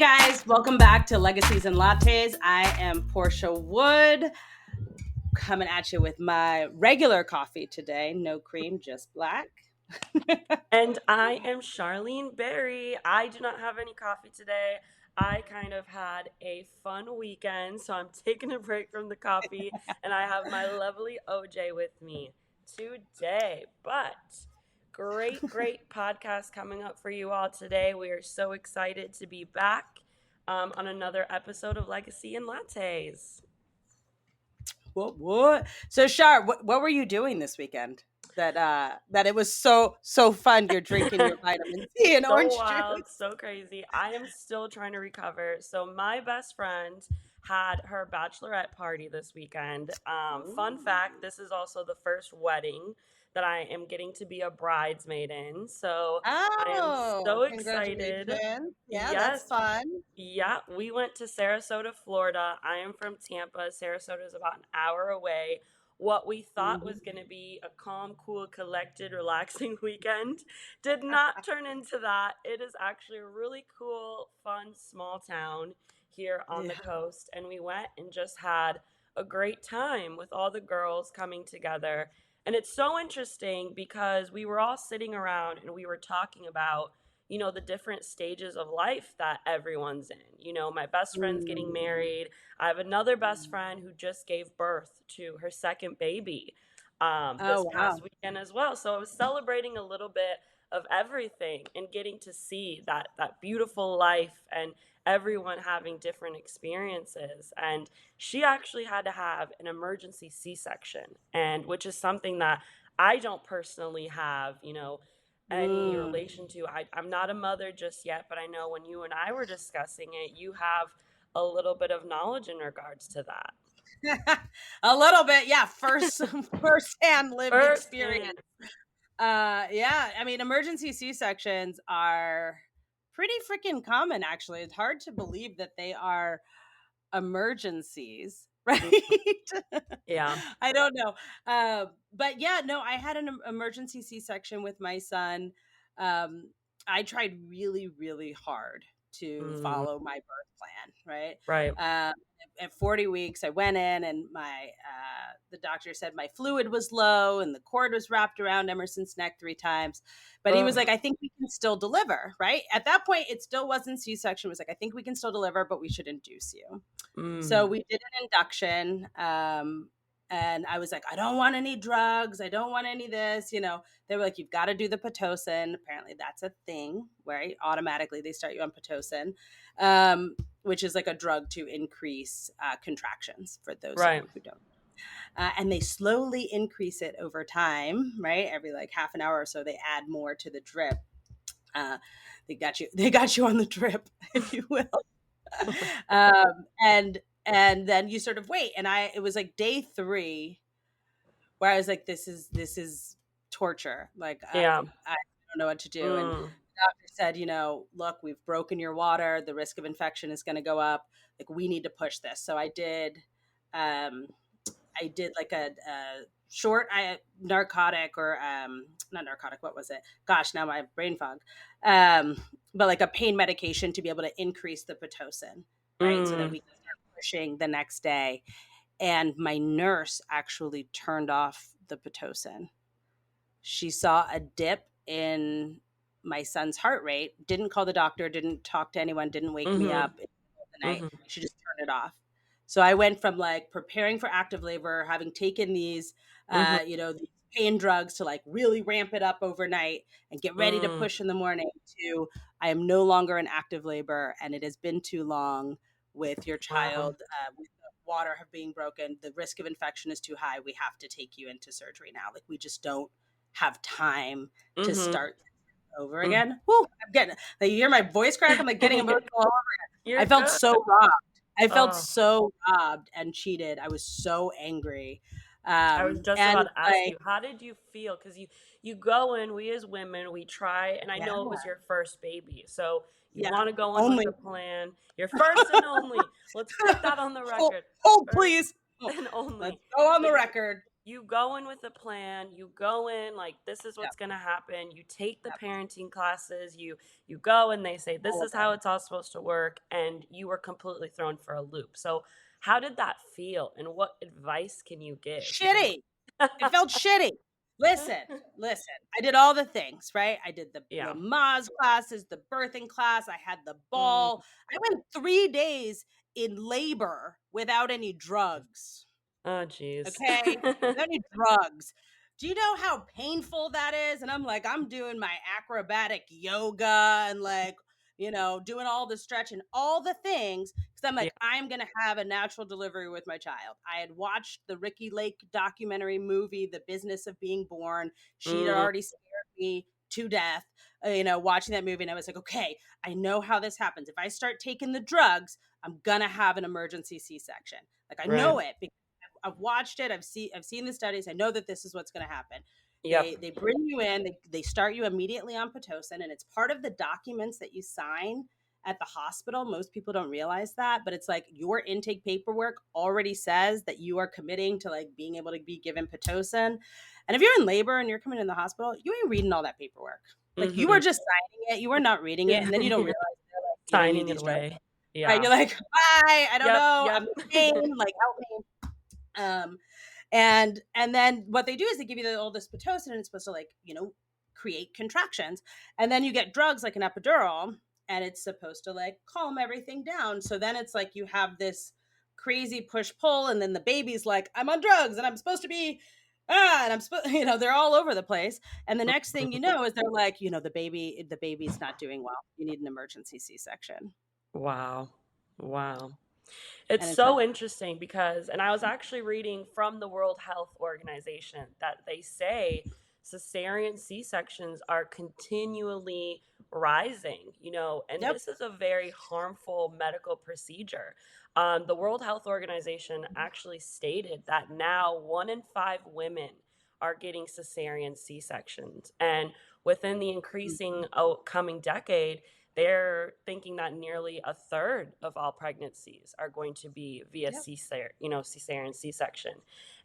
guys, welcome back to Legacies and Lattes. I am Portia Wood, coming at you with my regular coffee today. No cream, just black. And I am Shar Berry. I do not have any coffee today. I kind of had a fun weekend, so I'm taking a break from the coffee, and I have my lovely OJ with me today. But great podcast coming up for you all today. We are so excited to be back on another episode of Legacy and Lattes. What? So, Shar, what were you doing this weekend? That it was so fun. You're drinking your vitamin C and So orange wild, juice. so crazy. I am still trying to recover. So my best friend had her bachelorette party this weekend. Fun fact, this is also the first wedding that I am getting to be a bridesmaid in. So I am Oh, so excited. congratulations! Yeah, that's Yes. fun. Yeah, we went to Sarasota, Florida. I am from Tampa. Sarasota is about an hour away. What we thought was going to be a calm, cool, collected, relaxing weekend did not turn into that. It is actually a really cool, fun, small town here on the Yeah. coast. And we went and just had a great time with all the girls coming together. And it's so interesting because we were all sitting around and we were talking about the different stages of life that everyone's in. My best friend's getting Mm. married. I have another best friend who just gave birth to her second baby Oh, this wow. past weekend as well. So I was celebrating a little bit of everything and getting to see that beautiful life and everyone having different experiences. And she actually had to have an emergency C-section, and which is something that I don't personally have, any Mm. relation to. I'm not a mother just yet, but I know when you and I were discussing it, you have a little bit of knowledge in regards to that. A little bit, yeah. First-hand lived First hand. experience. Yeah. I mean, emergency C-sections are pretty freaking common. Actually, it's hard to believe that they are emergencies, right? Yeah. I don't know. But yeah, no, I had an emergency C-section with my son. Um, I tried really, really hard to Mm, follow my birth plan, right? right. At 40 weeks, I went in and the doctor said my fluid was low and the cord was wrapped around Emerson's neck 3 times. But he was like, Ugh. I think we can still deliver, right? At that point, it still wasn't C-section. It was like, I think we can still deliver, but we should induce you. So Mm, we did an induction. And I was like, I don't want any drugs. I don't want any of this. They were like, you've got to do the Pitocin. Apparently, that's a thing, right? Automatically, they start you on Pitocin, which is like a drug to increase contractions for those of right. you who don't. And they slowly increase it over time, right? Every like half an hour or so, they add more to the drip. Uh, they got you. They got you on the drip, if you will. And then you sort of wait, and it was like day 3 where I was like, this is torture. Like Yeah. I don't know what to do. And the Mm, doctor said, look, we've broken your water, the risk of infection is going to go up, like we need to push this. So um I did like a short narcotic, or not narcotic, what was it, gosh, now my brain fog, um but like a pain medication to be able to increase the Pitocin, right, so that mm. we can start pushing the next day. And my nurse actually turned off the Pitocin. She saw a dip in my son's heart rate, didn't call the doctor, didn't talk to anyone, didn't wake me Mm-hmm. up in the middle of the night. Mm-hmm. She just turned it off. So I went from like preparing for active labor, having taken Mm-hmm. these pain drugs to like really ramp it up overnight and get ready to Mm. push in the morning, to I am no longer in active labor and it has been too long with your Wow. child, with the water being broken. The risk of infection is too high. We have to take you into surgery now. Like we just don't have time to Mm-hmm. start over Mm. again. Whew, I'm getting, like, you hear my voice crack. I'm like getting emotional all over again. You're I felt good. so robbed. I felt Oh. so robbed and cheated. I was so angry. I was just And about to ask like, you, how did you feel? Because you go in, we as women, we try, and I yeah, know it was your first baby, so you yeah, want to go in with only. a plan. Your first and only. Let's put that on the hold, record. hold, First please. Oh, and let's only. go on So the you record. you go in with a plan, you go in like this is Yep, what's going to happen, you take the yep, parenting classes, you go and they say this all of is it. how it's all supposed to work, and you were completely thrown for a loop. So how did that feel, and what advice can you give? Shitty. It felt shitty. Listen, listen. I did all the things, right? I did the Yeah. Maz classes, the birthing class. I had the Mm. ball. I went 3 days in labor without any drugs. Oh jeez. Okay, without any drugs. Do you know how painful that is? And I'm like, I'm doing my acrobatic yoga and like, doing all the stretching, all the things. Cause I'm Yeah. like, I'm going to have a natural delivery with my child. I had watched the Ricky Lake documentary movie, The Business of Being Born. She'd Mm. already scared me to death, watching that movie. And I was like, okay, I know how this happens. If I start taking the drugs, I'm going to have an emergency C-section. Like I Right. know it because I've watched it. I've seen the studies. I know that this is what's going to happen. Yep. They bring you in. They start you immediately on pitocin, and it's part of the documents that you sign at the hospital. Most people don't realize that, but it's like your intake paperwork already says that you are committing to like being able to be given pitocin. And if you're in labor and you're coming in the hospital, you ain't reading all that paperwork. Like you are Mhm. just signing it. You are not reading it, Yeah. and then you don't realize they're like giving you Signing it these drugs. away. Right? Yeah. You're like, bye. I don't Yep. know. I'm Yep. in pain. Like help me. Um, and then what they do is they give you all this pitocin, and it's supposed to like create contractions, and then you get drugs like an epidural, and it's supposed to like calm everything down. So then it's like you have this crazy push pull, and then the baby's like, I'm on drugs, and I'm supposed to be. And I'm supposed, they're all over the place. And the next thing you know is they're like, the baby's not doing well. You need an emergency C-section. Wow. Wow. It's And it's so horrific. interesting because, and I was actually reading from the World Health Organization that they say cesarean C sections are continually rising, and Yep. this is a very harmful medical procedure. The World Health Organization actually stated that now 1 in 5 women are getting cesarean C sections. And within the increasing coming decade, they're thinking that nearly a third of all pregnancies are going to be via Yep. cesarean C-section.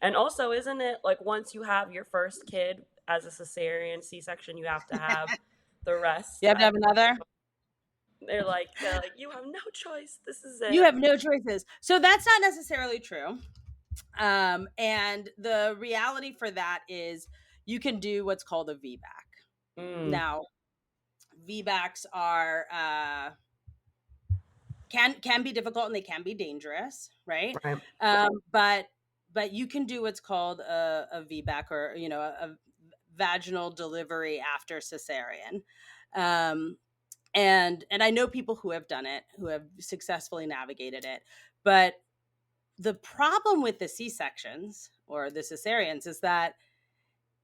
And also, isn't it like once you have your first kid as a cesarean C-section, you have to have the rest? You have to have another. They're like you have no choice. This is You it. have no choices. So that's not necessarily true. And the reality for that is you can do what's called a VBAC. Mm, Now, VBACs are can be difficult and they can be dangerous, right? right. But you can do what's called a VBAC, or a vaginal delivery after cesarean. Um, and I know people who have done it, who have successfully navigated it. But the problem with the C-sections or the cesareans is that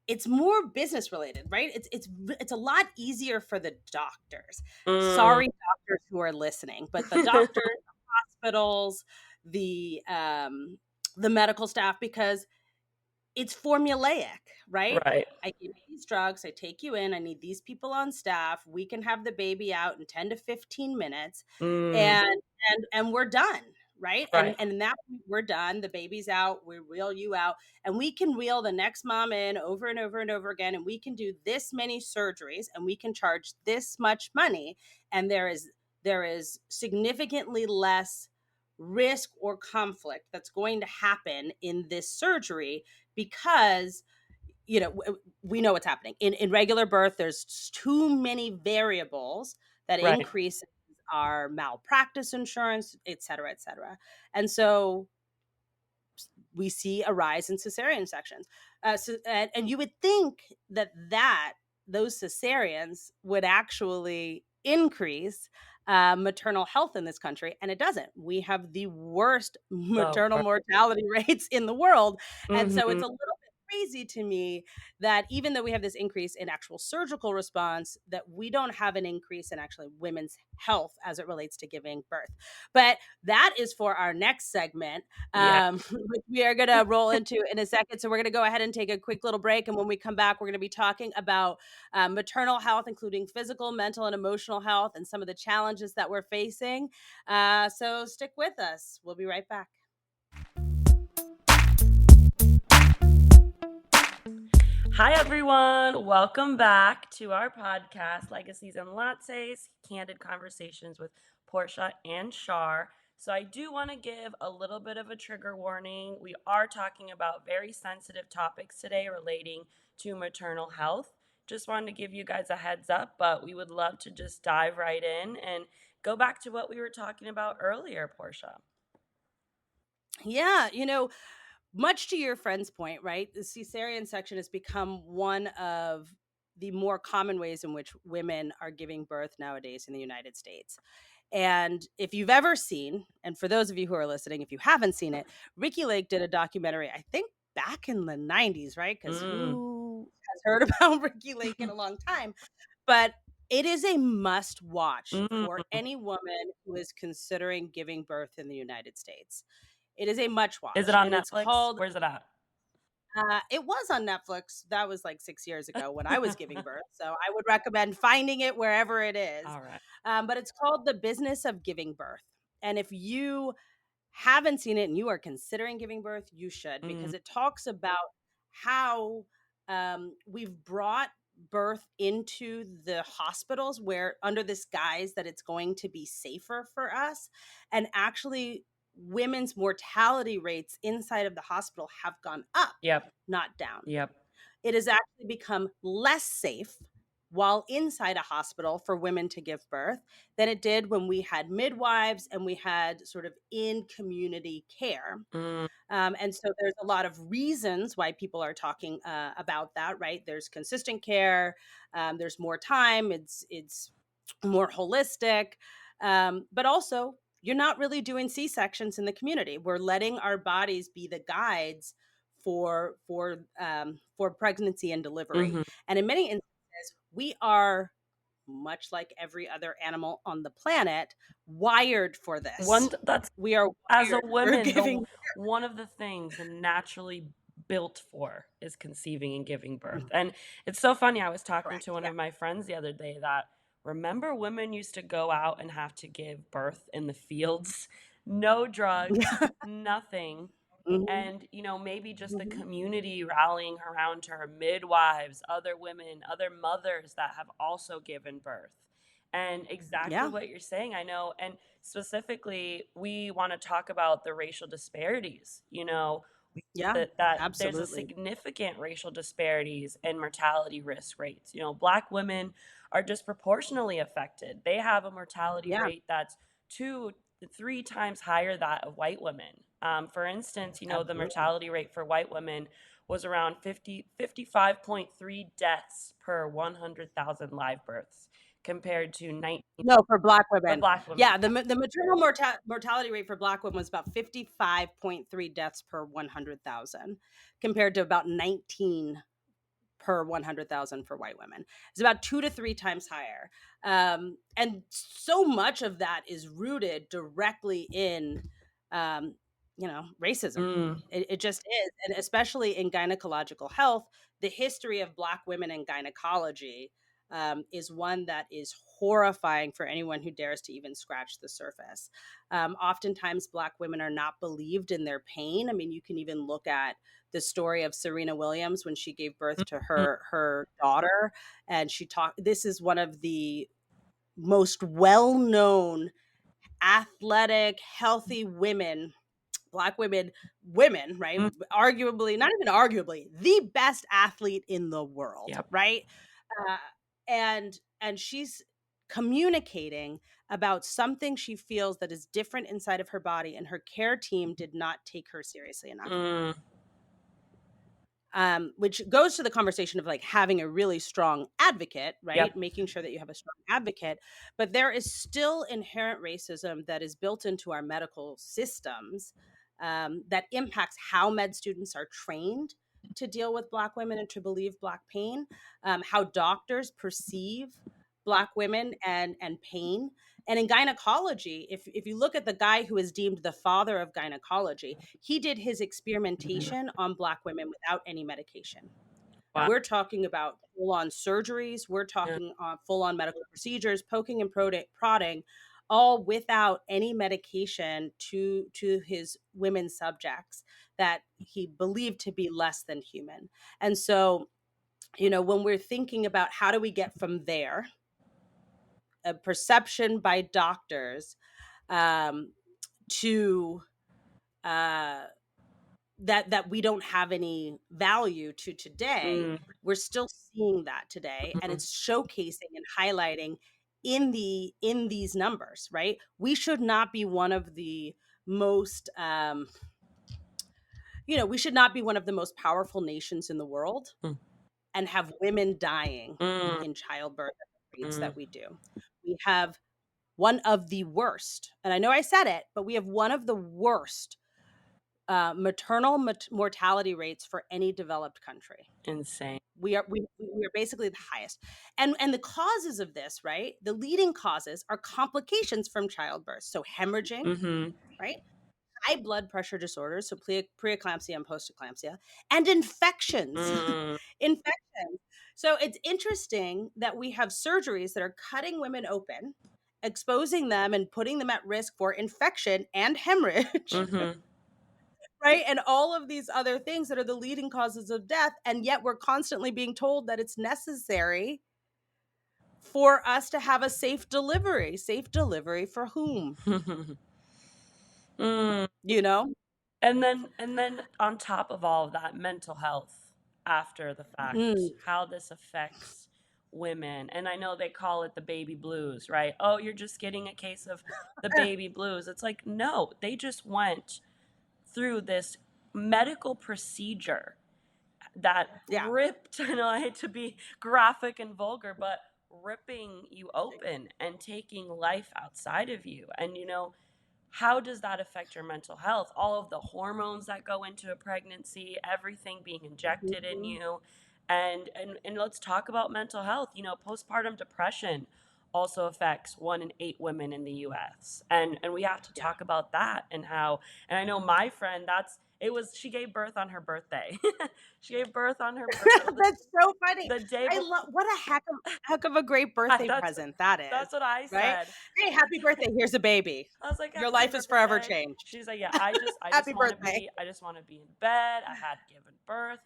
it's more business related, right? It's a lot easier for the doctors. Mm. Sorry, doctors who are listening, but the doctors, the hospitals, the medical staff, because it's formulaic, right? Right. I give you these drugs, I take you in, I need these people on staff. We can have the baby out in 10 to 15 minutes, Mm, and and we're done, right? And right. and in that point, we're done. The baby's out, we wheel you out, and we can wheel the next mom in over and over and over again, and we can do this many surgeries, and we can charge this much money, and there is significantly less risk or conflict that's going to happen in this surgery, because we know what's happening in regular birth. There's too many variables that Right. increase our malpractice insurance, et cetera, et cetera. And so we see a rise in cesarean sections. And you would think that those cesareans would actually increase maternal health in this country, and it doesn't. We have the worst The maternal worst. mortality rates in the world, and so Hmm. it's a little bit crazy to me that even though we have this increase in actual surgical response, that we don't have an increase in actually women's health as it relates to giving birth. But that is for our next segment, Yeah. which we are going to roll into in a second. So we're going to go ahead and take a quick little break. And when we come back, we're going to be talking about maternal health, including physical, mental, and emotional health, and some of the challenges that we're facing. So stick with us. We'll be right back. Hi, everyone. Welcome back to our podcast, Legacies and Lattes, Candid Conversations with Portia and Shar. So, I do want to give a little bit of a trigger warning. We are talking about very sensitive topics today relating to maternal health. Just wanted to give you guys a heads up, but we would love to just dive right in and go back to what we were talking about earlier, Portia. Yeah, much to your friend's point, right? The cesarean section has become one of the more common ways in which women are giving birth nowadays in the United States. And if you've ever seen, and for those of you who are listening, if you haven't seen it, Ricky Lake did a documentary, I think back in the 90s, right? Because Mm. who has heard about Ricky Lake in a long time? But it is a must watch for Mm. any woman who is considering giving birth in the United States. It is a much Is it watch, on and it's Netflix? called. Where's it at? It was on Netflix. That was like 6 years ago when I was giving birth, so I would recommend finding it wherever it is. All right. But it's called "The Business of Giving Birth," and if you haven't seen it and you are considering giving birth, you should, Mm. because it talks about how we've brought birth into the hospitals where under this guise that it's going to be safer for us, and actually women's mortality rates inside of the hospital have gone up, Yep. not down. Yep. It has actually become less safe while inside a hospital for women to give birth than it did when we had midwives and we had sort of in community care. Mm. And so there's a lot of reasons why people are talking about that, right? There's consistent care, there's more time, it's more holistic, but also you're not really doing C sections in the community. We're letting our bodies be the guides for pregnancy and delivery, Mhm. and in many instances, we are, much like every other animal on the planet, wired for One this. that's We are as a wired for woman, giving. one of the things and naturally built for is conceiving and giving birth. Mm, And it's so funny. I was talking to correct. one Yeah. of my friends the other day that remember women used to go out and have to give birth in the fields, no drugs, Yeah. nothing. Mhm, And maybe just the mhm. community rallying around her, midwives, other women, other mothers that have also given birth. And exactly Yeah. what you're saying, I know. And specifically, we want to talk about the racial disparities. Yeah. That there's a Absolutely. significant racial disparities in mortality risk rates. Black women are disproportionately affected. They have a mortality Yeah. rate that's 2 to 3 times higher that of white women. For instance, the Absolutely. mortality rate for white women was around 55.3 deaths per 100,000 live births compared to 19 No, for Black for women. black women. Yeah, the maternal mortality rate for Black women was about 55.3 deaths per 100,000, compared to about 19 per 100,000 for white women. It's about 2 to 3 times higher. And so much of that is rooted directly in, um, racism. Mm. It just is. And especially in gynecological health, the history of Black women in gynecology is one that is horrifying for anyone who dares to even scratch the surface. Oftentimes, Black women are not believed in their pain. I mean, you can even look at the story of Serena Williams when she gave birth to Mhm. her daughter, and she talked. This is one of the most well-known athletic, healthy women, Black women, right? Mm. Arguably, not even arguably, the best athlete in the world, Yep. right? Uh, and she's communicating about something she feels that is different inside of her body, and her care team did not take her seriously enough. Mm. Which goes to the conversation of like having a really strong advocate, right? Yep. Making sure that you have a strong advocate. But there is still inherent racism that is built into our medical systems, that impacts how med students are trained to deal with Black women and to believe Black pain, how doctors perceive Black women and pain. And in gynecology, if you look at the guy who is deemed the father of gynecology, he did his experimentation on Black women without any medication. Wow. We're talking about full on surgeries. We're Yeah. talking full on medical procedures, poking and prodding, all without any medication to his women subjects that he believed to be less than human. And so when we're thinking about how do we get from there, a perception by doctors, um, to uh, that we don't have any value to today, Mm, we're still seeing that today, and mhm, it's showcasing and highlighting in these numbers, right? We should not be one of the most we should not be one of the most powerful nations in the world mm, and have women dying mm, in childbirth at the rates mm, that we do. We have one of the worst, and I know I said it, but we have one of the worst maternal mortality rates for any developed country. insane. We are basically the highest, and the causes of this, right? The leading causes are complications from childbirth, so hemorrhaging, Mhm. right? High blood pressure disorders, so preeclampsia and posteclampsia, and infections. Mm, Infections. So it's interesting that we have surgeries that are cutting women open, exposing them and putting them at risk for infection and hemorrhage, mhm. right? And all of these other things that are the leading causes of death. And yet we're constantly being told that it's necessary for us to have a safe delivery. Safe delivery for whom? Mm. You know? And then on top of all of that, mental health after the fact, Mm. how this affects women. And I know they call it the baby blues, right? Oh, you're just getting a case of the baby blues. It's like, no, they just went through this medical procedure that Yeah. ripped, I know I hate to be graphic and vulgar, but ripping you open and taking life outside of you. And how does that affect your mental health? All of the hormones that go into a pregnancy, everything being injected in Mhm. you. And let's talk about mental health. Postpartum depression also affects 1 in 8 women in the US. And we have to Yeah. talk about that and how, and I know my friend, she gave birth on her birthday. She gave birth on her birthday, That's so funny. the day I before. love what a heck of a great birthday that's present that is, that's what I right? said. Hey, happy birthday. Here's a baby. I was like, Your "Happy life is forever birthday." changed. She's like, "Yeah, I just Happy wanna birthday. be I just wanna be in bed. I had given birth,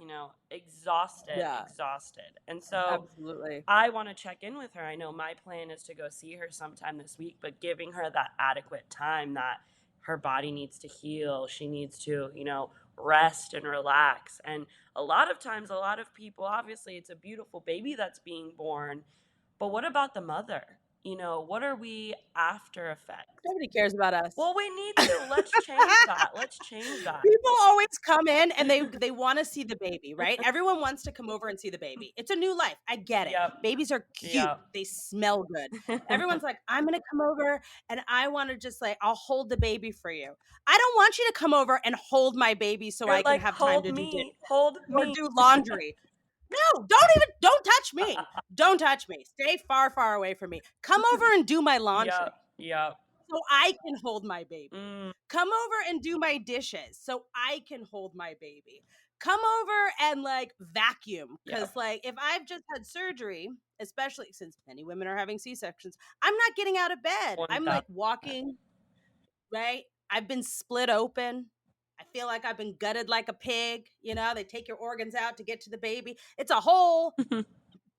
exhausted, Yeah, exhausted." And so absolutely. I wanna check in with her. I know my plan is to go see her sometime this week, but giving her that adequate time that her body needs to heal. She needs to, rest and relax. And a lot of times, a lot of people, obviously, it's a beautiful baby that's being born, but what about the mother? What are we after effects? Nobody cares about us. Well, we need to. Let's change that. Let's change that. People always come in and they want to see the baby, right? Everyone wants to come over and see the baby. It's a new life. I get it. Yep. Babies are cute. Yep. They smell good. Everyone's like, I'm going to come over and I want to just like, I'll hold the baby for you. I don't want you to come over and hold my baby so You're I can like, have time hold to do dishes me, hold or me. do laundry. No, don't touch me. Don't touch me. Stay far, far away from me. Come over and do my Yep. laundry Yep. so I can hold my baby. Mm, Come over and do my dishes so I can hold my baby. Come over and like vacuum. yep. Cause like if I've just had surgery, especially since many women are having C-sections, I'm not getting out of bed. I'm like 1000%. walking, right? I've been split open. I feel like I've been gutted like a pig. They take your organs out to get to the baby. It's a whole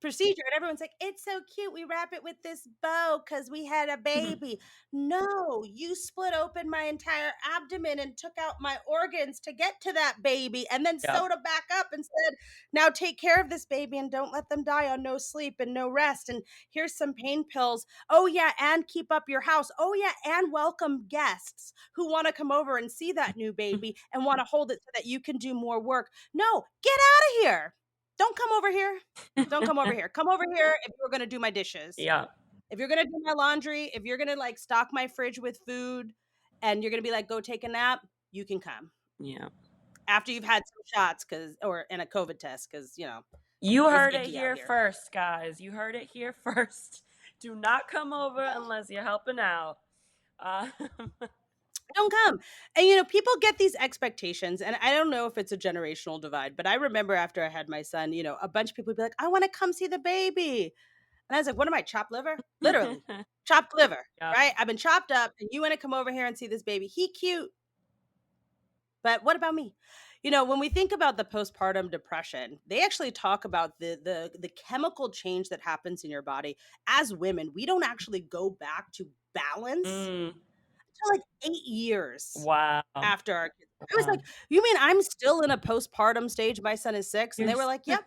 procedure, and everyone's like, it's so cute, we wrap it with this bow because we had a baby. No, you split open my entire abdomen and took out my organs to get to that baby and then Yep. sewed them back up and said, now take care of this baby and don't let them die on no sleep and no rest, and here's some pain pills. Oh yeah, and keep up your house. Oh yeah, and welcome guests who want to come over and see that new baby and want to hold it so that you can do more work. No, get out of here. Don't come over here. Don't come over here. Come over here if you're gonna do my dishes. Yep. If you're gonna do my laundry, if you're gonna like stock my fridge with food and you're gonna be like, go take a nap, you can come. Yep. After you've had some shots or and a COVID test, You it's heard it icky out here here. first, guys. You heard it here first. Do not come over unless you're helping out. Uh, Don't come. And people get these expectations, and I don't know if it's a generational divide, but I remember after I had my son, a bunch of people would be like, I want to come see the baby. And I was like, what am I, chopped liver? Literally, chopped liver, yep. right? I've been chopped up, and you want to come over here and see this baby. He cute. But what about me? When we think about the postpartum depression, they actually talk about the chemical change that happens in your body. As women, we don't actually go back to balance Mm, until like 8 years wow. after our kids. I was like, Wow. "You mean I'm still in a postpartum stage? My son is 6," and You're they were s- like, "Yep,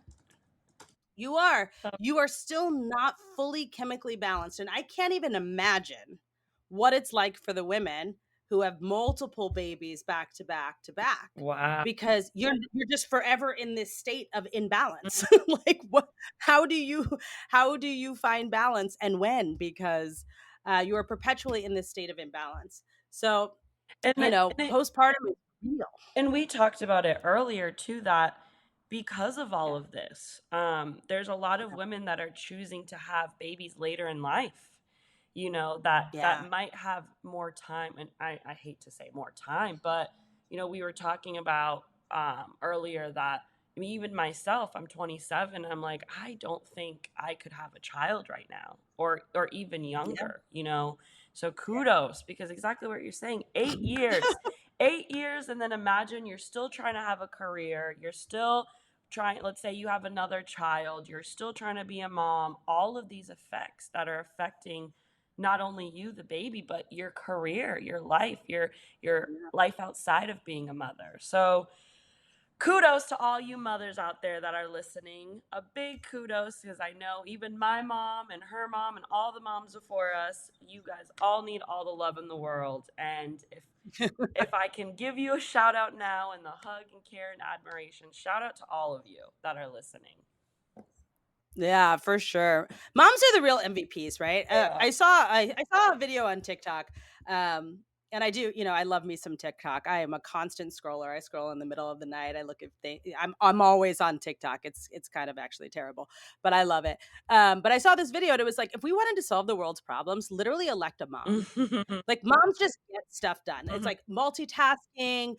you are. You are still not fully chemically balanced." And I can't even imagine what it's like for the women who have multiple babies back to back to back, wow. because you're just forever in this state of imbalance. Like, what how do you find balance, and when? Because you are perpetually in this state of imbalance. So, And it, and it postpartum is real. And we talked about it earlier too, that because of all of this, there's a lot of women that are choosing to have babies later in life, that Yeah. might have more time. And I hate to say more time, but we were talking about earlier that, I mean, even myself, I'm 27. I'm like, I don't think I could have a child right now, or even Yeah. younger. So kudos, because exactly what you're saying, 8 years. 8 years, and then imagine you're still trying to have a career, you're still trying, let's say you have another child, you're still trying to be a mom, all of these effects that are affecting not only you, the baby, but your career, your life, your Yeah. life outside of being a mother. So kudos to all you mothers out there that are listening. A big kudos, because I know even my mom and her mom and all the moms before us, you guys all need all the love in the world. And if I can give you a shout out now, and the hug and care and admiration, shout out to all of you that are listening. Yeah, for sure. Moms are the real MVPs, right? Yeah. I saw a video on TikTok, and I do, I love me some TikTok. I am a constant scroller. I scroll in the middle of the night. I look at things. I'm always on TikTok. It's kind of actually terrible, but I love it. But I saw this video, and it was like, if we wanted to solve the world's problems, literally elect a mom. Like, moms just get stuff done. It's like multitasking,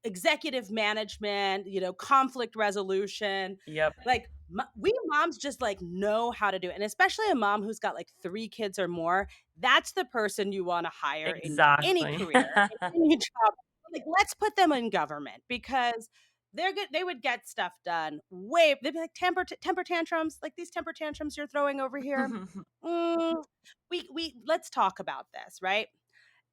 executive management, conflict resolution. Yep. Like, we moms just like know how to do it. And especially a mom who's got like 3 kids or more, that's the person you want to hire in any Exactly. career, in any job. Like, let's put them in government, because they're good. They would get stuff done they'd be like, temper tantrums, like these temper tantrums you're throwing over here. Mm, we let's talk about this, right?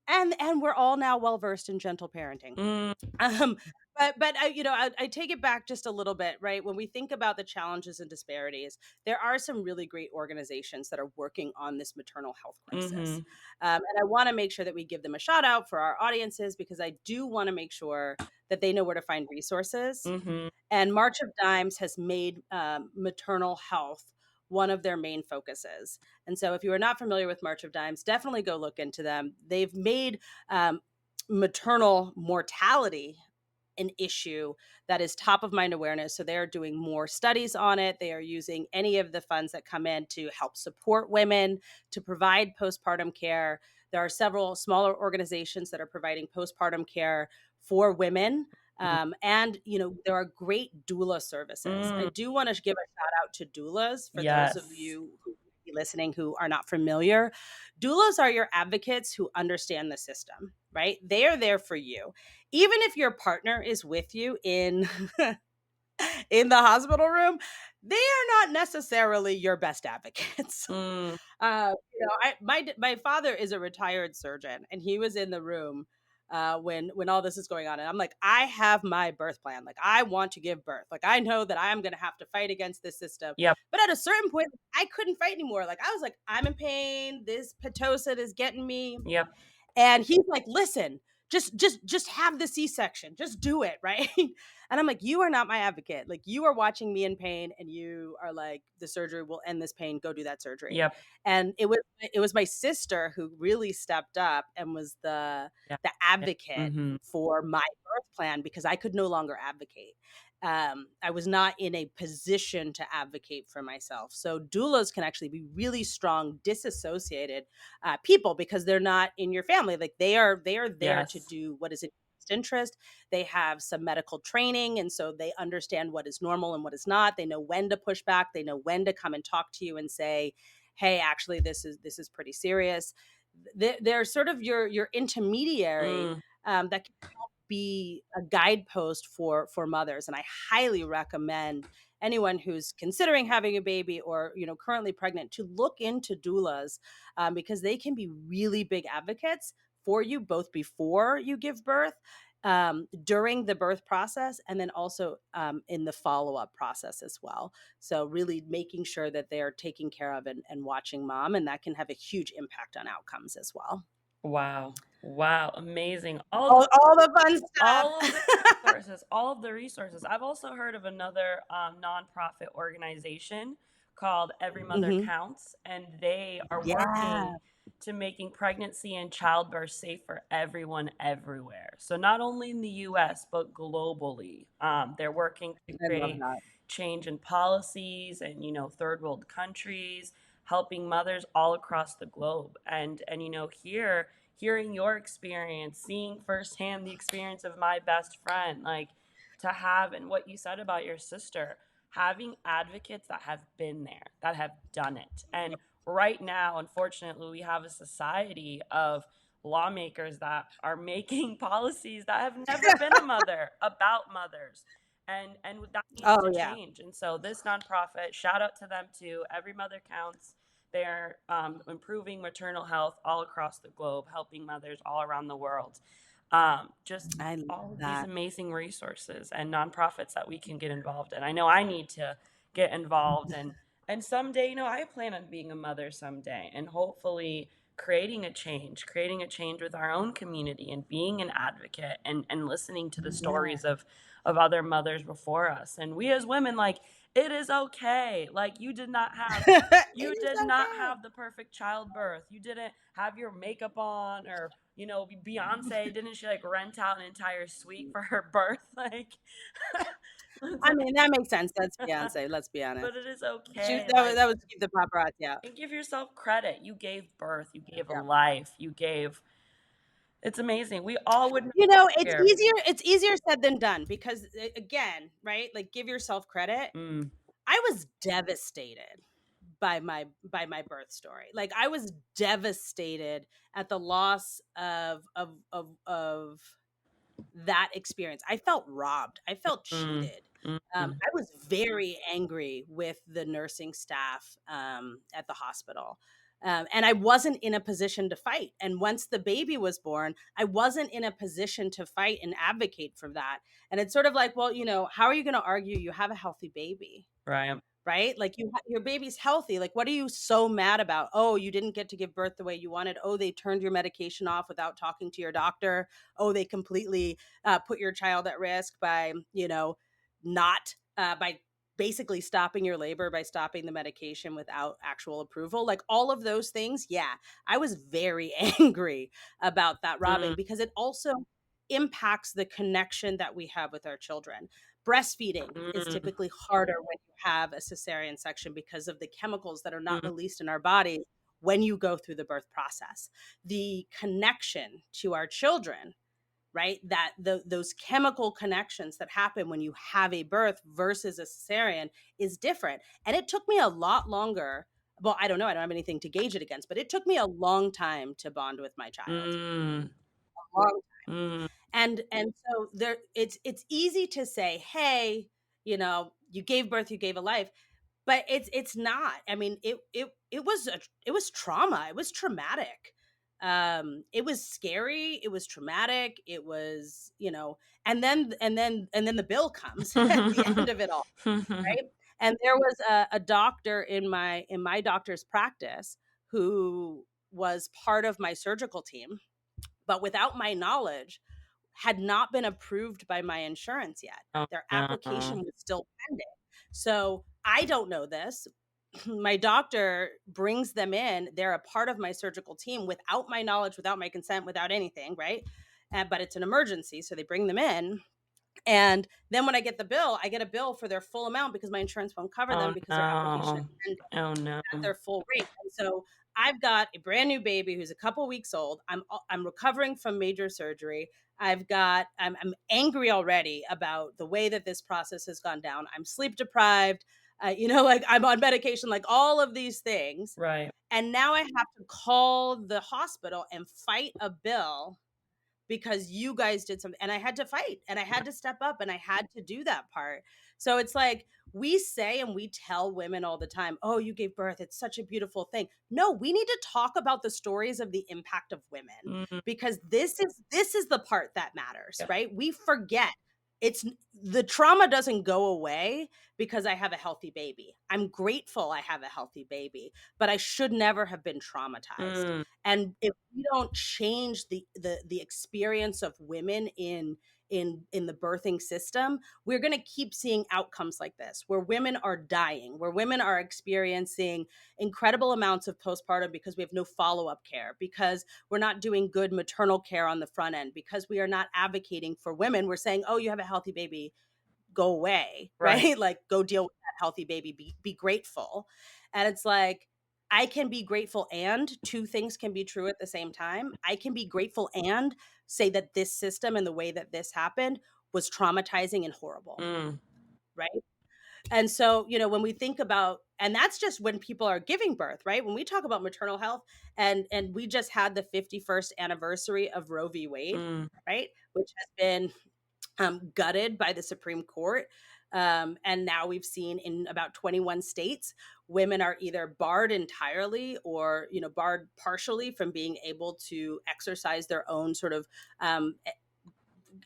And we're all now well versed in gentle parenting. Mm, Um, but I take it back just a little bit, right? When we think about the challenges and disparities, there are some really great organizations that are working on this maternal health crisis, mhm, and I want to make sure that we give them a shout out for our audiences, because I do want to make sure that they know where to find resources. mhm, And March of Dimes has made maternal health one of their main focuses. And so, if you are not familiar with March of Dimes, definitely go look into them. They've made maternal mortality an issue that is top of mind awareness. So they are doing more studies on it. They are using any of the funds that come in to help support women, to provide postpartum care. There are several smaller organizations that are providing postpartum care for women. And there are great doula services. I mm, do want to give a shout out to doulas for those of yes. you who may be listening who are not familiar. Doulas are your advocates who understand the system, right? They are there for you. Even if your partner is with you in in the hospital room, they are not necessarily your best advocates. Mm, My father is a retired surgeon, and he was in the room when all this is going on, and I'm like, I have my birth plan. Like, I want to give birth. Like, I know that I'm going to have to fight against this system, yep, but at a certain point, I couldn't fight anymore. Like, I was like, I'm in pain. This pitocin is getting me. yep, And he's like, listen, just have the C-section. Just do it, right? And I'm like, you are not my advocate. Like, you are watching me in pain, and you are like, the surgery will end this pain. Go do that surgery. yep, And it was my sister who really stepped up and was yep, the yep. advocate Mhm, for my birth plan, because I could no longer advocate. I was not in a position to advocate for myself. So doulas can actually be really strong, disassociated people, because they're not in your family. Like, they are there to yes. do what is in your best interest. They have some medical training, and so they understand what is normal and what is not. They know when to push back. They know when to come and talk to you and say, hey, actually, this is pretty serious. They're sort of your intermediary, Mm, that can be a guidepost for mothers. And I highly recommend anyone who's considering having a baby or currently pregnant to look into doulas, because they can be really big advocates for you both before you give birth, during the birth process, and then also in the follow-up process as well. So really making sure that they are taking care of and watching mom, and that can have a huge impact on outcomes as well. Wow. Wow. Amazing. All the fun All of stuff. the resources, all of the resources. I've also heard of another nonprofit organization called Every Mother Hmm. Counts, and they are Yeah, working to making pregnancy and childbirth safe for everyone everywhere. So not only in the U.S. but globally, they're working to I love create that. change in policies and third world countries, helping mothers all across the globe. And here, hearing your experience, seeing firsthand the experience of my best friend, like to have, and what you said about your sister, having advocates that have been there, that have done it. And right now, unfortunately, we have a society of lawmakers that are making policies that have never been a mother about mothers. And that needs Oh to yeah. change. And so this nonprofit, shout out to them too. Every Mother Counts. They're improving maternal health all across the globe, helping mothers all around the world. Just I love all of these that. amazing resources and nonprofits that we can get involved in. I know I need to get involved, and someday, I plan on being a mother someday, and hopefully creating a change with our own community, and being an advocate, and listening to the Yeah. stories of other mothers before us. And we as women, like, it is okay. Like, It you is did not okay. have the perfect childbirth. You didn't have your makeup on, or Beyonce, didn't she like rent out an entire suite for her birth? Like, it's I mean, okay. that makes sense. That's Beyonce, let's be honest. But it is She okay. that was Like, that was to keep the paparazzi out. and give yourself credit. You gave birth. You gave Yeah. life. You gave. It's amazing. We all would care. It's easier said than done because, again, right? Like, give yourself credit. Mm, I was devastated by my birth story. Like, I was devastated at the loss of that experience. I felt robbed. I felt mm, cheated. mm, I was very angry with the nursing staff at the hospital. And I wasn't in a position to fight. And once the baby was born, I wasn't in a position to fight and advocate for that. And it's sort of like, well, how are you going to argue you have a healthy baby? right. Right? Like, your baby's healthy. Like, what are you so mad about? Oh, you didn't get to give birth the way you wanted. Oh, they turned your medication off without talking to your doctor. Oh, they completely put your child at risk by, not by basically stopping your labor, by stopping the medication without actual approval. Like, all of those things. Yeah, I was very angry about that robbing, Mm, because it also impacts the connection that we have with our children. Breastfeeding is mm, typically harder when you have a cesarean section because of the chemicals that are not mm, released in our bodies when you go through the birth process. The connection to our children, right? Those chemical connections that happen when you have a birth versus a cesarean is different. And it took me a lot longer. Well, I don't know. I don't have anything to gauge it against, but it took me a long time to bond with my child. mm, A long mm, and so there, it's easy to say, hey, you gave birth, you gave a life, but it's not. I mean, it was trauma. It was traumatic. It was scary, it was traumatic, it was, and then the bill comes at the end of it all, right? And there was a doctor in my doctor's practice who was part of my surgical team, but without my knowledge, had not been approved by my insurance yet. Oh, Their application no. was still pending. So I don't know this. My doctor brings them in. They're a part of my surgical team without my knowledge, without my consent, without anything, right? But it's an emergency. So they bring them in. And then when I get the bill, I get a bill for their full amount because my insurance won't cover them Oh, because their application is no. pending Oh, no. at their full rate. And so I've got a brand new baby who's a couple weeks old. I'm recovering from major surgery. I'm angry already about the way that this process has gone down. I'm sleep deprived. Like, I'm on medication, like all of these things. Right. And now I have to call the hospital and fight a bill because you guys did something, and I had to fight and I had to step up and I had to do that part. So it's like we say and we tell women all the time, oh, you gave birth, it's such a beautiful thing. No, we need to talk about the stories of the impact of women, Mm, because this is the part that matters, yeah. right? We forget it's the trauma doesn't go away because I have a healthy baby. I'm grateful I have a healthy baby, but I should never have been traumatized. Mm, And if we don't change the experience of women in the birthing system, we're going to keep seeing outcomes like this, where women are dying, where women are experiencing incredible amounts of postpartum because we have no follow-up care, because we're not doing good maternal care on the front end, because we are not advocating for women. We're saying, oh, you have a healthy baby, go away, right. right? Like, go deal with that healthy baby, be grateful. And it's like, I can be grateful, and two things can be true at the same time. I can be grateful and say that this system and the way that this happened was traumatizing and horrible, Mm, right? And so, when we think about, and that's just when people are giving birth, right? When we talk about maternal health, and we just had the 51st anniversary of Roe v. Wade, mm, right? Which has been gutted by the Supreme Court. And now we've seen in about 21 states, women are either barred entirely or, barred partially from being able to exercise their own sort of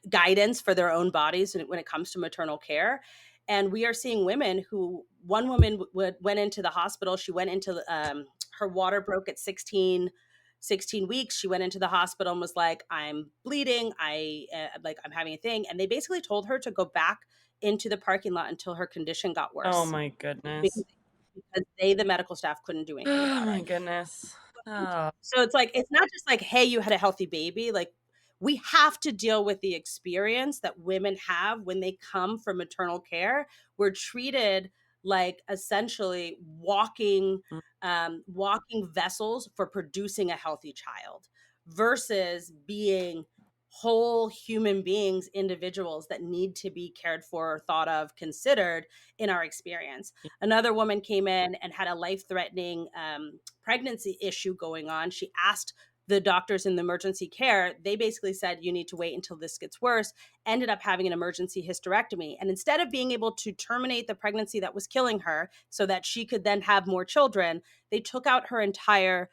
guidance for their own bodies when it comes to maternal care. And we are seeing women who, one woman went into the hospital. She went into, her water broke at 16 weeks. She went into the hospital and was like, I'm bleeding. I'm having a thing. And they basically told her to go back into the parking lot until her condition got oh worse, my goodness. because, the medical staff, couldn't do anything Oh about my it. goodness. Oh. So it's like, it's not just like, hey, you had a healthy baby. Like, we have to deal with the experience that women have when they come for maternal care. We're treated like essentially Mm, walking vessels for producing a healthy child, versus being whole human beings, individuals that need to be cared for, thought of, considered in our experience. Another woman came in and had a life-threatening pregnancy issue going on. She asked the doctors in the emergency care, they basically said, you need to wait until this gets worse, ended up having an emergency hysterectomy. And instead of being able to terminate the pregnancy that was killing her so that she could then have more children, they took out her entire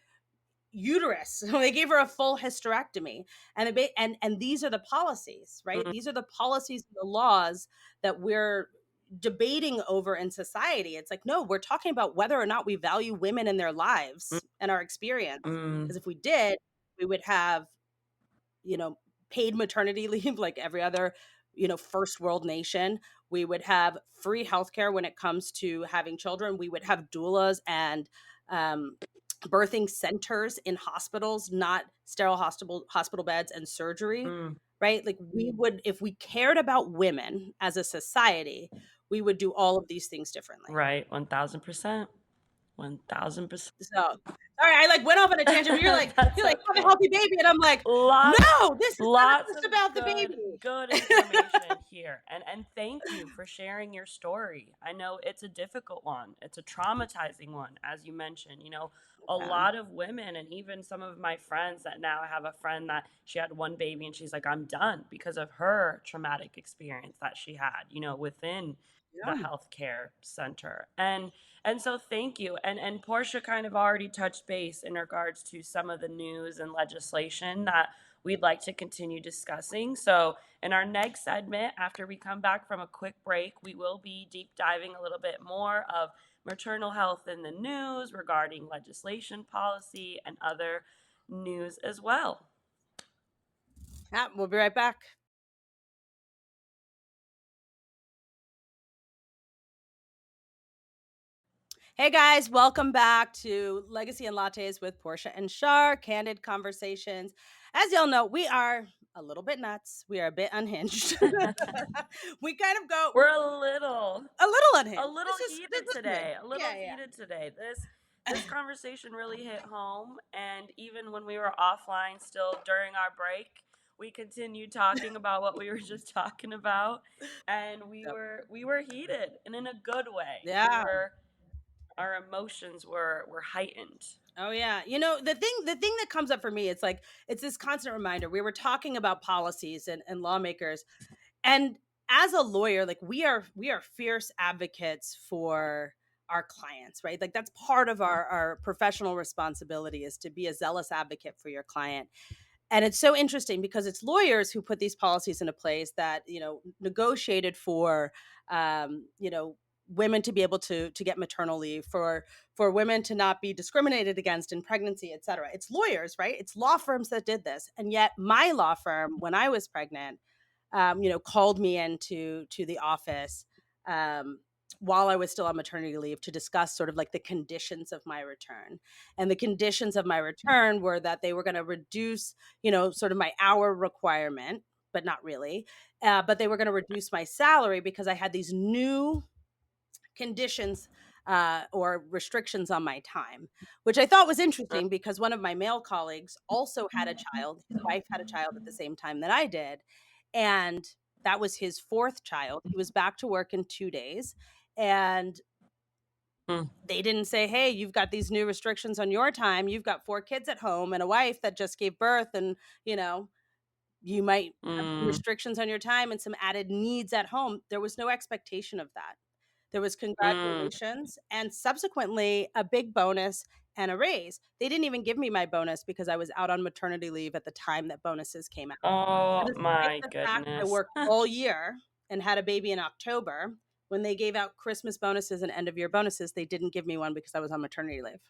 uterus. They gave her a full hysterectomy. And these are the policies, right? mm, These are the policies and the laws that we're debating over in society. It's like, no, we're talking about whether or not we value women and their mm, lives and our experience. mm, Because if we did, we would have, you know, paid maternity leave like every other, first world nation. We would have free healthcare when it comes to having children. We would have doulas and birthing centers in hospitals, not sterile hospital beds and surgery, mm. right? Like, we would, if we cared about women as a society, we would do all of these things differently. Right. 1000%. 1000%. So, sorry, I like went off on a tangent, but you're like, That's have a okay. healthy baby, and I'm like, Lots no, this is not lots just of about the good baby. good information here. And thank you for sharing your story. I know it's a difficult one. It's a traumatizing one, as you mentioned. A Yeah. lot of women, and even some of my friends, that now I have a friend that she had one baby and she's like, I'm done because of her traumatic experience that she had, within the Yeah. healthcare center. And so thank you. And Portia kind of already touched base in regards to some of the news and legislation that we'd like to continue discussing. So in our next segment, after we come back from a quick break, we will be deep diving a little bit more of maternal health in the news regarding legislation, policy, and other news as well. Yeah, we'll be right back. Hey guys, welcome back to Legacy and Lattes with Portia and Shar, candid conversations. As y'all know, we are a little bit nuts. We are a bit unhinged. We kind of go We're a little a unhinged. little This heated is me. today. A little Yeah, heated today. This conversation really hit home, and even when we were offline still during our break, we continued talking about what we were just talking about, and we yeah. were heated and in a good way. We Yeah. were Our emotions were heightened. Oh yeah. You know, the thing that comes up for me, it's like it's this constant reminder. We were talking about policies and lawmakers, and as a lawyer, like we are fierce advocates for our clients, right? Like that's part of our professional responsibility, is to be a zealous advocate for your client. And it's so interesting because it's lawyers who put these policies into place that, negotiated for, women to be able to get maternal leave, for women to not be discriminated against in pregnancy, et cetera. It's lawyers, right? It's law firms that did this. And yet my law firm, when I was pregnant, called me into to the office, um, while I was still on maternity leave, to discuss sort of like the conditions of my return. And the conditions of my return were that they were going to reduce, sort of my hour requirement, but not really. But they were going to reduce my salary because I had these new conditions, or restrictions on my time, which I thought was interesting because one of my male colleagues also had a child. His wife had a child at the same time that I did. And that was his fourth child. He was back to work in 2 days. And Mm, they didn't say, hey, you've got these new restrictions on your time. You've got 4 kids at home and a wife that just gave birth. And, you might have some mm, restrictions on your time and some added needs at home. There was no expectation of that. There was mm. congratulations and subsequently a big bonus and a raise. They didn't even give me my bonus because I was out on maternity leave at the time that bonuses came out. Oh But despite my the fact I goodness. worked all year and had a baby in October, when they gave out Christmas bonuses and end of year bonuses, they didn't give me one because I was on maternity leave.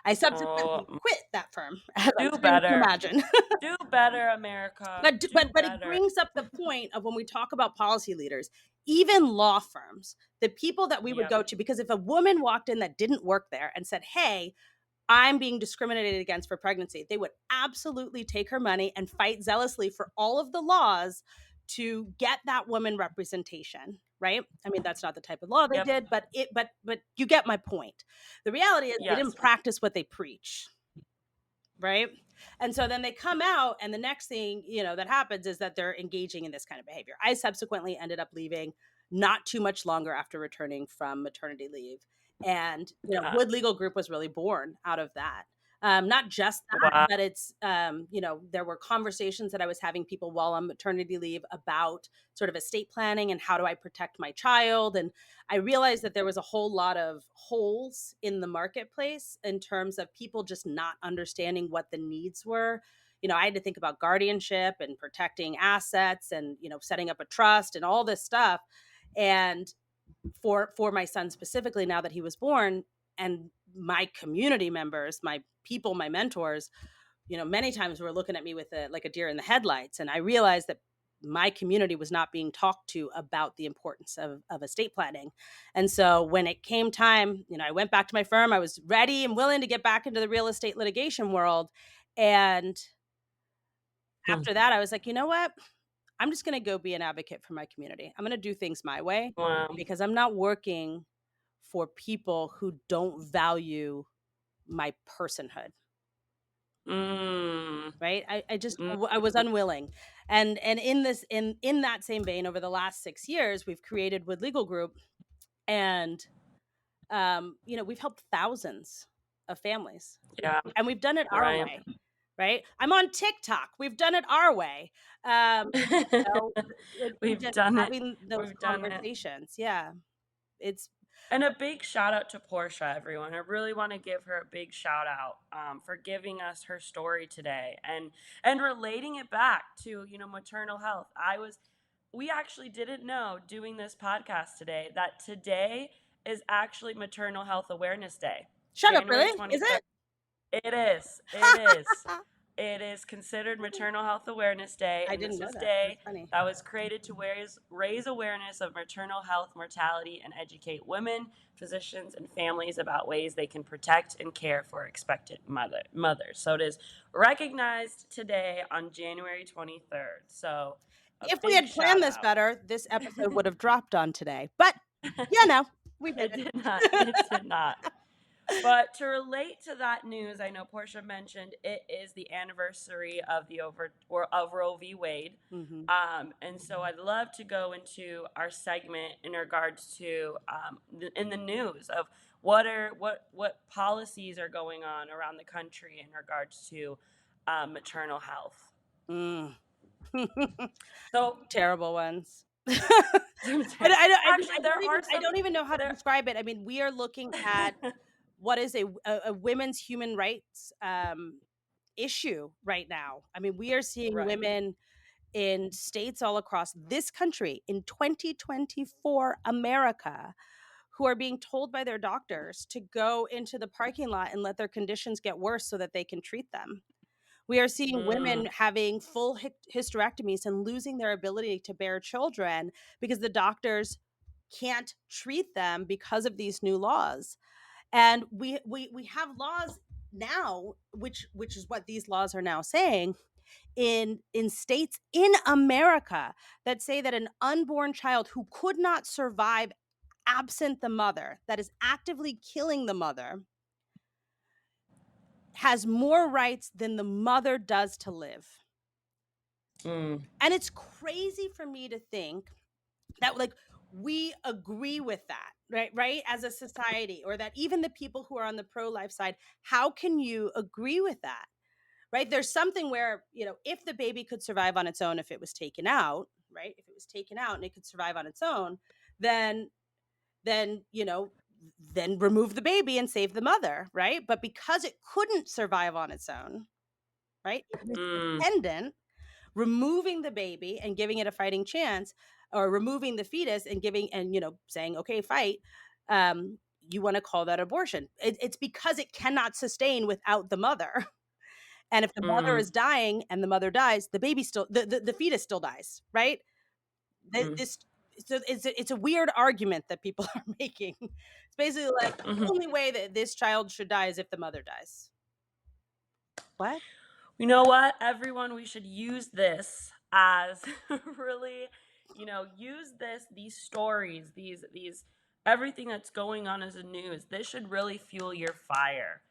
I Oh, subsequently quit that firm, as I'm do sure you can better. imagine. Do better, America. But Do but it better. brings up the point of when we talk about policy leaders, even law firms, the people that we would Yep. go to, because if a woman walked in that didn't work there and said, "Hey, I'm being discriminated against for pregnancy," they would absolutely take her money and fight zealously for all of the laws to get that woman representation, right? I mean, that's not the type of law they Yep. did, but you get my point. The reality is they didn't Yes. practice what they preach, right? And so then they come out, and the next thing, that happens is that they're engaging in this kind of behavior. I subsequently ended up leaving not too much longer after returning from maternity leave. And, Yeah. Wood Legal Group was really born out of that. Not just that, Wow. but it's, there were conversations that I was having people while on maternity leave about sort of estate planning and how do I protect my child. And I realized that there was a whole lot of holes in the marketplace in terms of people just not understanding what the needs were. I had to think about guardianship and protecting assets and, setting up a trust and all this stuff. And for my son specifically, now that he was born, and my community members, my people, my mentors, many times were looking at me with like a deer in the headlights. And I realized that my community was not being talked to about the importance of estate planning. And so when it came time, I went back to my firm. I was ready and willing to get back into the real estate litigation world. And Hmm. after that, I was like, you know what? I'm just going to go be an advocate for my community. I'm going to do things my way Wow. because I'm not working for people who don't value my personhood. Mm. Right. I just Mm. I was unwilling. And in that same vein, over the last 6 years, we've created Wood Legal Group. And we've helped thousands of families. Yeah. And we've done it our Right. way. Right. I'm on TikTok. We've done it our way. You know, We've just done it. having those We've done it. conversations. Yeah. It's And a big shout out to Portia, everyone. I really want to give her a big shout out for giving us her story today and relating it back to maternal health. We actually didn't know doing this podcast today that today is actually Maternal Health Awareness Day, shut up, January really? Is 23rd. it? It is. It is. It is considered Maternal Health Awareness Day, I and didn't this know is a that. day That's funny. that was created to raise awareness of maternal health, mortality, and educate women, physicians, and families about ways they can protect and care for expectant mothers. So it is recognized today on January 23rd. So a If we big had planned shout this out. better, this episode would have dropped on today. But we did It did not. it. It did not. But to relate to that news, I know Portia mentioned it is the anniversary of the of Roe v. Wade, Hmm. and so I'd love to go into our segment in regards to in the news of what policies are going on around the country in regards to maternal health. Mm. So, Terrible ones. actually, there are I some don't even know how to there. describe it. I mean, we are looking at what is a women's human rights issue right now. I mean, we are seeing Right. women in states all across this country in 2024 America who are being told by their doctors to go into the parking lot and let their conditions get worse so that they can treat them. We are seeing women Mm, having full hysterectomies and losing their ability to bear children because the doctors can't treat them because of these new laws. And we have laws now, which is what these laws are now saying, in states in America that say that an unborn child who could not survive absent the mother, that is actively killing the mother, has more rights than the mother does to live. mm, And it's crazy for me to think that, like, we agree with that, right, as a society, or that even the people who are on the pro-life side, how can you agree with that? Right? There's something where, if the baby could survive on its own, if it was taken out, right? If it was taken out and it could survive on its own, then then then remove the baby and save the mother, right? But because it couldn't survive on its own, right? It was mm, dependent. Removing the baby and giving it a fighting chance, or removing the fetus and giving, and saying, okay, fight, you want to call that abortion. It's because it cannot sustain without the mother. And if the mother mm, is dying and the mother dies, the baby still, the fetus still dies, right? mm, This, so it's a weird argument that people are making. It's basically like the mhm. only way that this child should die is if the mother dies. What? You know what, everyone, we should use this as really, use these stories, these everything that's going on as a news. This should really fuel your fire.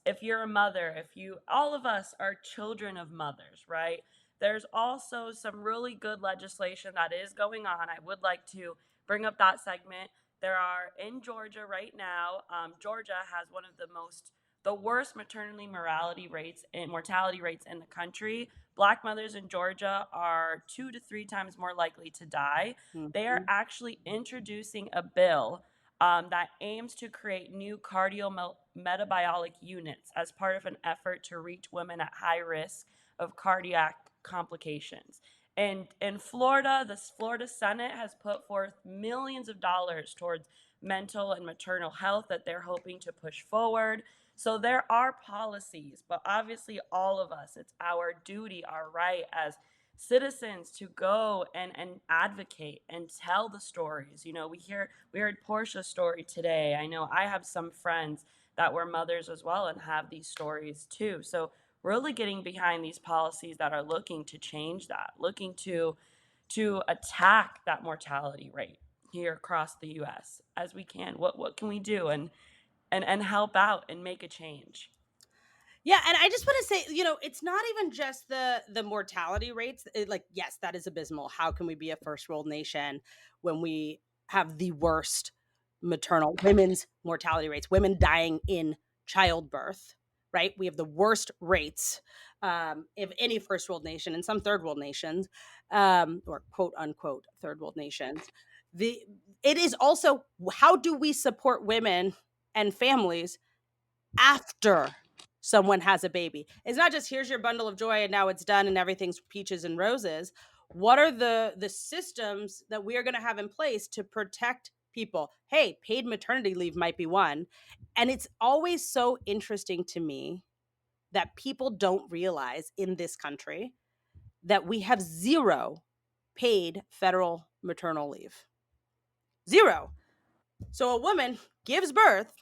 If you're a mother, if you all of us are children of mothers, right? There's also some really good legislation that is going on. I would like to bring up that segment. There are in Georgia right now. Georgia has one of the worst maternity mortality rates in the country. Black mothers in Georgia are 2 to 3 times more likely to die. They are Mhm. actually introducing a bill that aims to create new metabolic units as part of an effort to reach women at high risk of cardiac complications. And in Florida, the Florida Senate has put forth millions of dollars towards mental and maternal health that they're hoping to push forward. So there are policies, but obviously all of us, it's our duty, our right as citizens to go and advocate and tell the stories. We heard Portia's story today. I know I have some friends that were mothers as well and have these stories too. So really getting behind these policies that are looking to change that, looking to attack that mortality rate here across the US as we can. What can we do and help out and make a change? Yeah, and I just want to say, it's not even just the mortality rates. Like, yes, that is abysmal. How can we be a first world nation when we have the worst maternal women's mortality rates, women dying in childbirth, right? We have the worst rates of any first world nation, and some third world nations, or quote unquote third world nations. The It is also, how do we support women and families after someone has a baby? It's not just, here's your bundle of joy and now it's done and everything's peaches and roses. What are the systems that we are going to have in place to protect people? Hey, paid maternity leave might be one. And it's always so interesting to me that people don't realize in this country that we have zero paid federal maternal leave. Zero. So a woman gives birth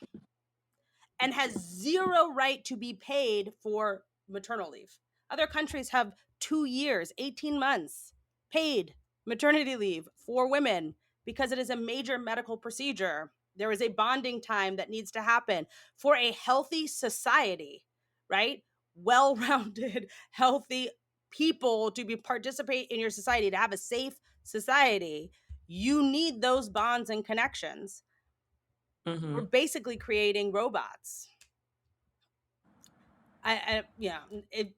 and has zero right to be paid for maternal leave. Other countries have 2 years, 18 months paid maternity leave for women because it is a major medical procedure. There is a bonding time that needs to happen for a healthy society, right? Well-rounded, healthy people to be participate in your society, to have a safe society. You need those bonds and connections. We're Mm-hmm. basically creating robots.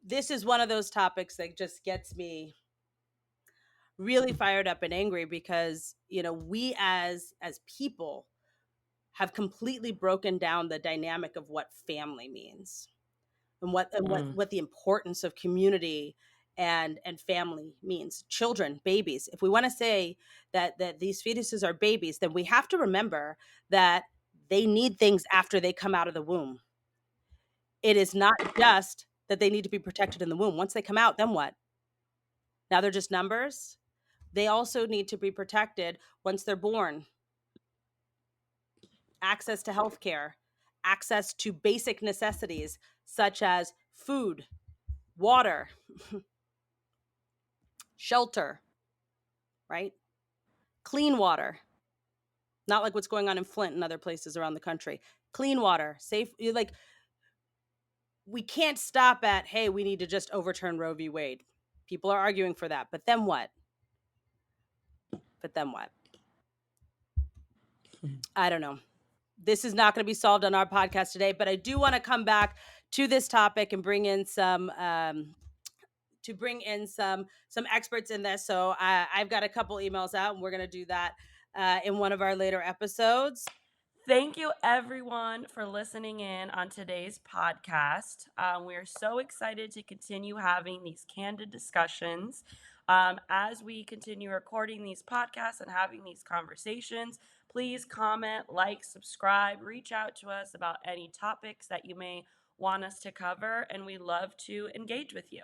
This is one of those topics that just gets me really fired up and angry because we as people have completely broken down the dynamic of what family means and Mm. what the importance of community and family means. Children, babies, if we want to say that these fetuses are babies, then we have to remember that they need things after they come out of the womb. It is not just that they need to be protected in the womb. Once they come out, then what? Now they're just numbers. They also need to be protected once they're born. Access to healthcare, access to basic necessities such as food, water, shelter, right? Clean water, not like what's going on in Flint and other places around the country. Clean water, safe. Like, we can't stop at, hey, we need to just overturn Roe v. Wade. People are arguing for that. But then what? But then what? I don't know. This is not going to be solved on our podcast today, but I do want to come back to this topic and bring in some some experts in this. So I've got a couple emails out, and we're going to do that in one of our later episodes. Thank you, everyone, for listening in on today's podcast. We are so excited to continue having these candid discussions. As we continue recording these podcasts and having these conversations, please comment, like, subscribe, reach out to us about any topics that you may want us to cover, and we love to engage with you.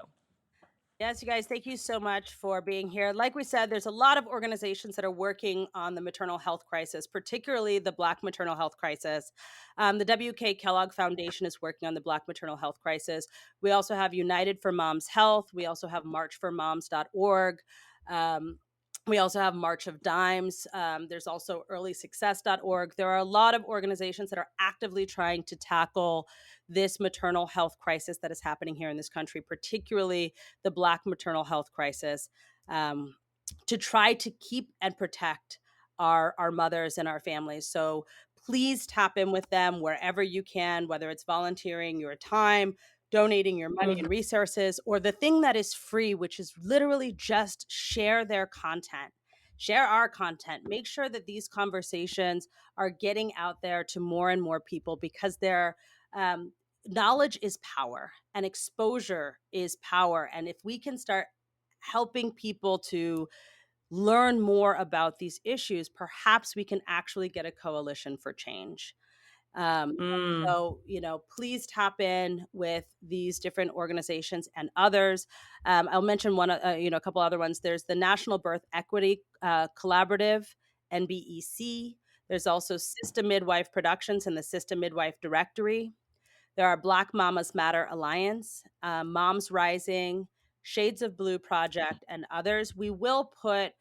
Yes, you guys, thank you so much for being here. Like we said, there's a lot of organizations that are working on the maternal health crisis, particularly the Black maternal health crisis. The W.K. Kellogg Foundation is working on the Black maternal health crisis. We also have United for Moms Health. We also have marchformoms.org. We also have March of Dimes. There's also earlysuccess.org. There are a lot of organizations that are actively trying to tackle this maternal health crisis that is happening here in this country, particularly the Black maternal health crisis, to try to keep and protect our mothers and our families. So please tap in with them wherever you can, whether it's volunteering your time, donating your money and resources, or the thing that is free, which is literally just share their content. Share our content. Make sure that these conversations are getting out there to more and more people, because they're knowledge is power and exposure is power. And if we can start helping people to learn more about these issues, perhaps we can actually get a coalition for change. Mm. So, please tap in with these different organizations and others. I'll mention a couple other ones. There's the National Birth Equity Collaborative, NBEC. There's also System Midwife Productions and the System Midwife Directory. There are Black Mamas Matter Alliance, Moms Rising, Shades of Blue Project, and others. We will put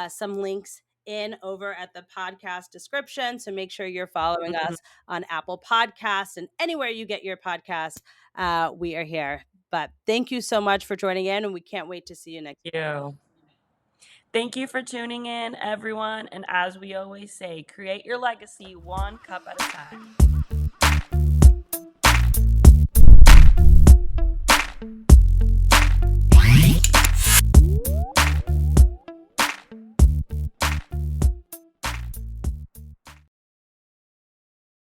some links in over at the podcast description. So make sure you're following us on Apple Podcasts and anywhere you get your podcasts. We are here. But thank you so much for joining in, and we can't wait to see you next. Thank you. Thank you for tuning in, everyone. And as we always say, create your legacy one cup at a time.